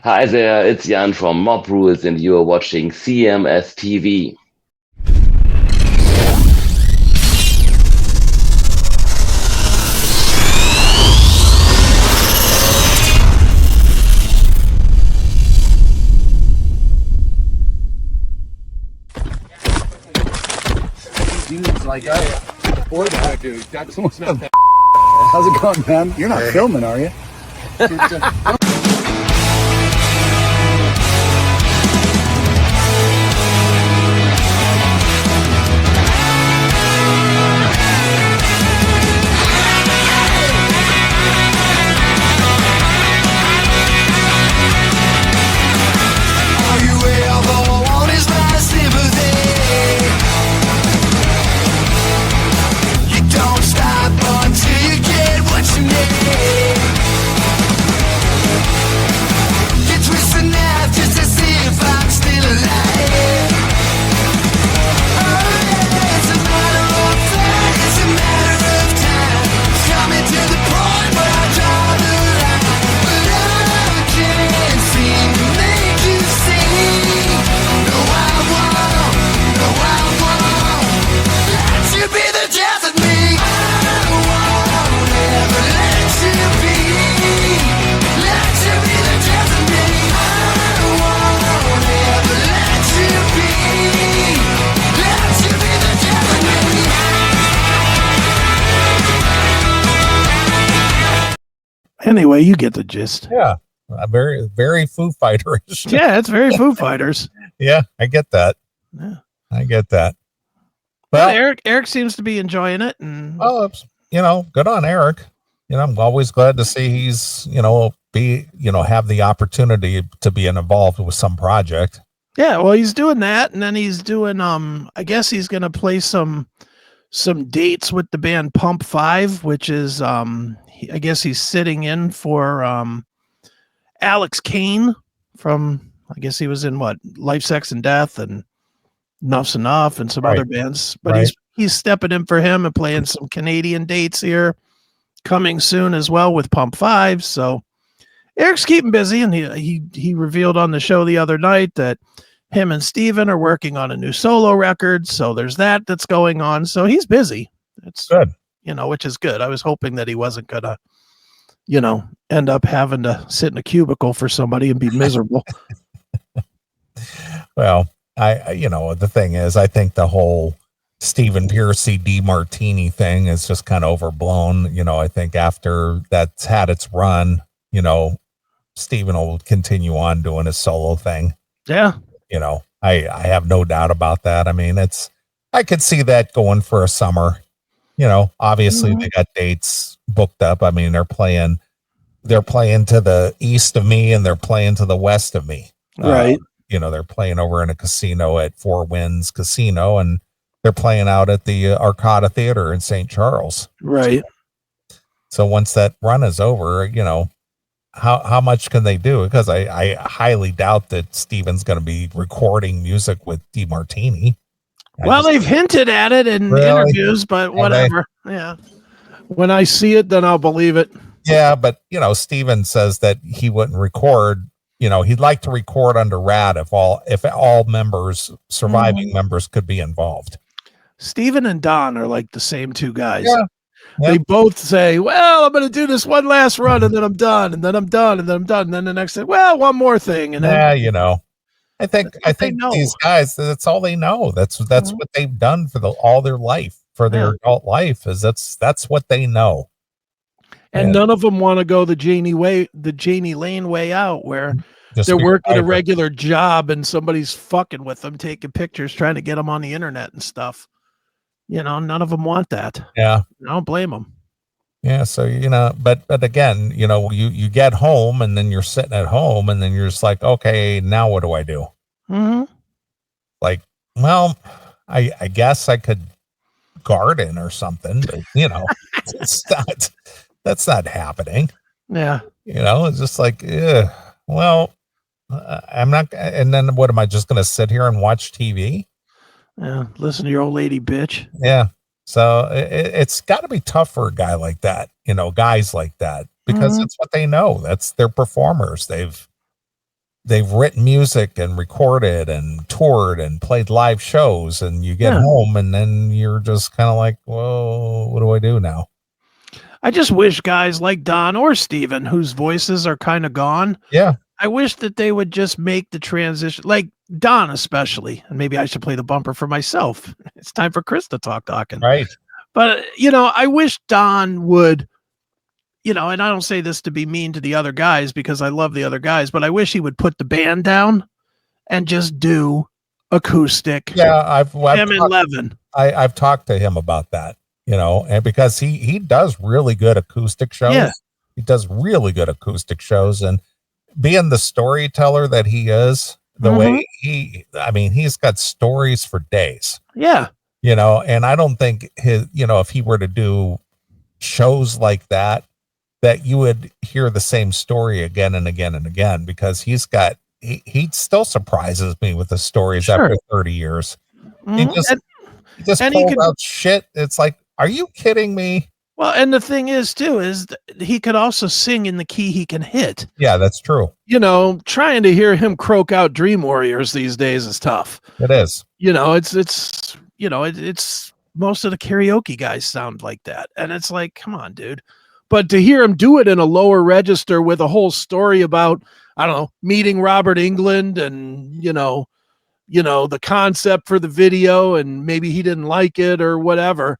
Hi there, it's Jan from Mob Rules, and you are watching CMS TV. Dudes like us. Or that dude. That's almost not that. How's it going, man? You're not filming, are you? Anyway, you get the gist. Yeah, very Foo Fighters. Yeah, it's very Foo Fighters. Yeah, I get that. Yeah, I get that. Well, Eric seems to be enjoying it, and it's, good on Eric. I'm always glad to see he's have the opportunity to be involved with some project. Yeah, well, he's doing that, and then he's doing I guess he's gonna play some dates with the band Pump 5, which is I guess he's sitting in for Alex Kane from, I guess he was in Life, Sex, and Death and Enough's Enough and some other bands. But he's stepping in for him and playing some Canadian dates here coming soon as well with Pump 5. So Eric's keeping busy, and he revealed on the show the other night that him and Steven are working on a new solo record. So there's that's going on. So he's busy. It's good. Which is good. I was hoping that he wasn't gonna, end up having to sit in a cubicle for somebody and be miserable. Well, the thing is, I think the whole Stephen Pearcy DeMartini thing is just kind of overblown. I think after that's had its run, Stephen will continue on doing his solo thing. Yeah. I have no doubt about that. I mean, I could see that going for a summer. Obviously they got dates booked up. I mean, they're playing to the east of me, and they're playing to the west of me. Right. They're playing over in a casino at Four Winds Casino, and they're playing out at the Arcada Theater in St. Charles. Right. So once that run is over, how much can they do? Because I highly doubt that Steven's going to be recording music with DeMartini. Well, they've hinted at it in interviews, but whatever. Yeah. When I see it, then I'll believe it. Yeah, but Steven says that he wouldn't record. He'd like to record under RAD if all members, surviving members, could be involved. Steven and Don are like the same two guys. Yeah. They both say, well, I'm going to do this one last run, and then I'm done, and then I'm done, and then I'm done. And then the next thing, well, one more thing. And then, I think these guys, that's all they know. That's what they've done for all their life, for their adult life, is that's what they know. And none of them want to go the Janie Lane way out, where they're working a regular job and somebody's fucking with them, taking pictures, trying to get them on the internet and stuff. None of them want that. Yeah. I don't blame them. Yeah. So, but again, you get home, and then you're sitting at home, and then you're just like, okay, now what do I do? Mm-hmm. Like, well, I guess I could garden or something, but that's not happening. Yeah. It's just like, well, I'm not. And then what, am I just going to sit here and watch TV? Yeah. Listen to your old lady, bitch. Yeah. So it's got to be tough for a guy like that, guys like that, because it's what they know. That's their performers. they've written music and recorded and toured and played live shows, and you get home and then you're just kind of like, whoa, what do I do now? I just wish guys like Don or Steven, whose voices are kind of gone. Yeah. I wish that they would just make the transition, like Don especially, and maybe I should play the bumper for myself. It's time for Chris to talk Dokken. Right. But, I wish Don would, and I don't say this to be mean to the other guys because I love the other guys, but I wish he would put the band down and just do acoustic. Yeah, I've talked to him about that, and because he does really good acoustic shows. Yeah. He does really good acoustic shows, and being the storyteller that he is, the way he's got stories for days. Yeah. And I don't think if he were to do shows like that you would hear the same story again and again and again, because he still surprises me with the stories after 30 years. He just pulls out shit. It's like, are you kidding me? Well, and the thing is too, is he could also sing in the key he can hit. Yeah, that's true. Trying to hear him croak out Dream Warriors these days is tough. It is. It's most of the karaoke guys sound like that. And it's like, come on, dude. But to hear him do it in a lower register with a whole story about, I don't know, meeting Robert England and, the concept for the video, and maybe he didn't like it or whatever.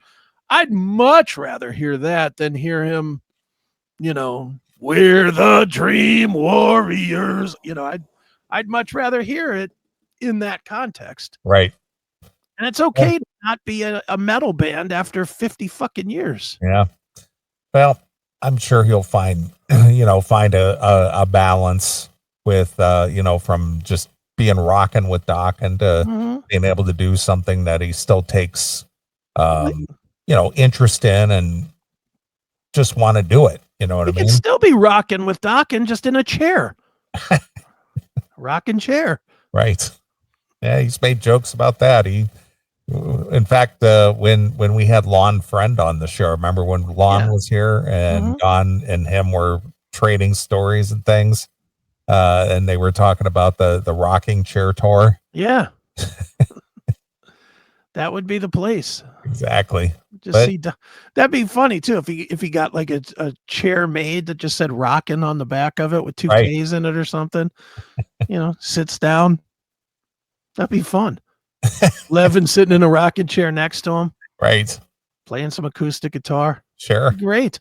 I'd much rather hear that than hear him, we're the Dream Warriors. I'd much rather hear it in that context. Right. And it's okay to not be a metal band after 50 fucking years. Yeah. Well, I'm sure he'll find a balance with, from just being rocking with Dokken to being able to do something that he still takes, interest in and just want to do it. You know what I mean? He can still be rocking with Dokken, just in a chair. Rocking chair. Right. Yeah, he's made jokes about that. In fact, when we had Lon Friend on the show, remember when Lon was here and Don and him were trading stories and things, and they were talking about the rocking chair tour. Yeah. That would be the place. Exactly. That'd be funny too if he got like a chair made that just said "rockin" on the back of it with 2 K's in it or something. Sits down. That'd be fun. Levin sitting in a rocking chair next to him. Right. Playing some acoustic guitar. Sure. Great.